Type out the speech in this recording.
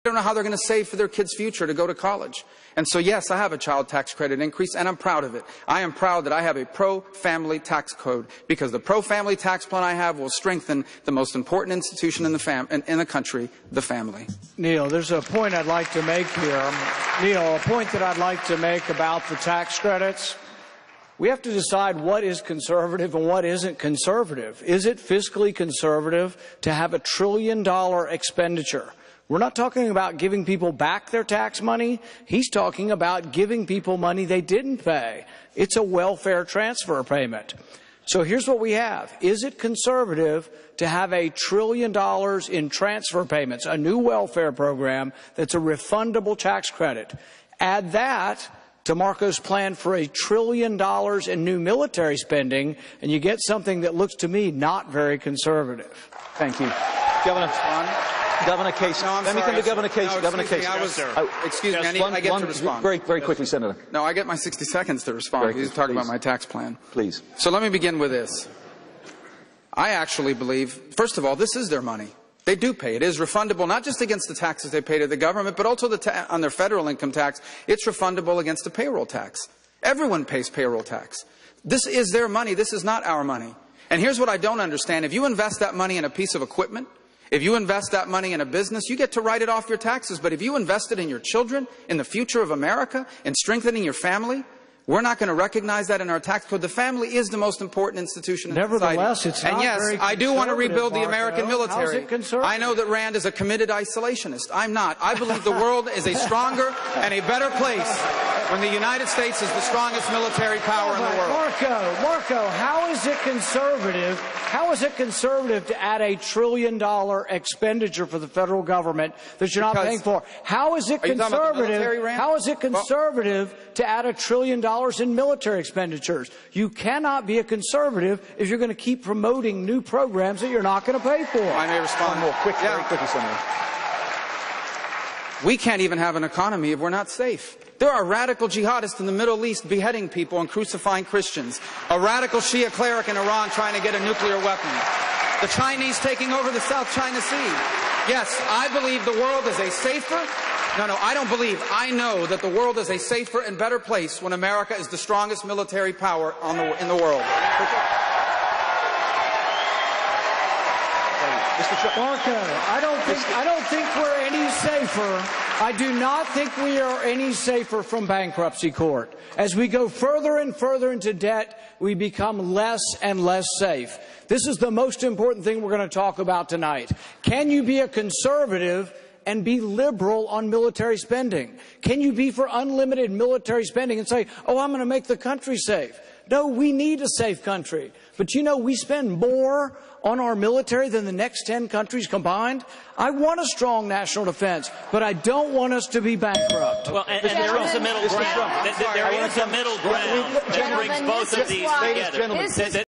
don't know how they're going to save for their kids' future to go to college. And so, yes, I have a child tax credit increase, and I'm proud of it. I am proud that I have a pro-family tax code, because the pro-family tax plan I have will strengthen the most important institution in the country, the family. Neil, there's a point I'd like to make here. Neil, a point that I'd like to make about the tax credits. We have to decide what is conservative and what isn't conservative. Is it fiscally conservative to have $1 trillion expenditure? We're not talking about giving people back their tax money. He's talking about giving people money they didn't pay. It's a welfare transfer payment. So here's what we have. Is it conservative to have $1 trillion in transfer payments, a new welfare program that's a refundable tax credit? Add that to Marco's plan for $1 trillion in new military spending, and you get something that looks to me not very conservative. Thank you. Governor Casey. No, let me come to Governor Casey. No, Governor Casey. Excuse me, I get to respond. Very quickly, Senator. No, I get my 60 seconds to respond. He's talking about my tax plan. Please. So let me begin with this. I actually believe, first of all, this is their money. They do pay. It is refundable, not just against the taxes they pay to the government, but also on their federal income tax. It's refundable against the payroll tax. Everyone pays payroll tax. This is their money. This is not our money. And here's what I don't understand. If you invest that money in a piece of equipment, if you invest that money in a business, you get to write it off your taxes. But if you invest it in your children, in the future of America, in strengthening your family, we're not going to recognize that in our tax code. The family is the most important institution in society. Nevertheless, it's not and yes, very I do want to rebuild the Marco. American military. How's it conservative? I know that Rand is a committed isolationist. I'm not. I believe the world is a stronger and a better place when the United States is the strongest military power in the world. Marco, how is it conservative? How is it conservative to add $1 trillion expenditure for the federal government that you're not paying for? How is it conservative? How is it conservative to add $1 trillion in military expenditures? You cannot be a conservative if you're going to keep promoting new programs that you're not going to pay for. I may respond more quickly. Very quickly, Senator. We can't even have an economy if we're not safe. There are radical jihadists in the Middle East beheading people and crucifying Christians. A radical Shia cleric in Iran trying to get a nuclear weapon. The Chinese taking over the South China Sea. Yes, I believe the world is a safer... No, I don't believe. I know that the world is a safer and better place when America is the strongest military power in the world. Marco, I don't think we're any safer. I do not think we are any safer from bankruptcy court. As we go further and further into debt, we become less and less safe. This is the most important thing we're going to talk about tonight. Can you be a conservative and be liberal on military spending? Can you be for unlimited military spending and say, oh, I'm going to make the country safe? No, we need a safe country. But you know, we spend more on our military than the next 10 countries combined. I want a strong national defense, but I don't want us to be bankrupt. Well, and there is a middle ground. There is a middle ground that brings both of these together.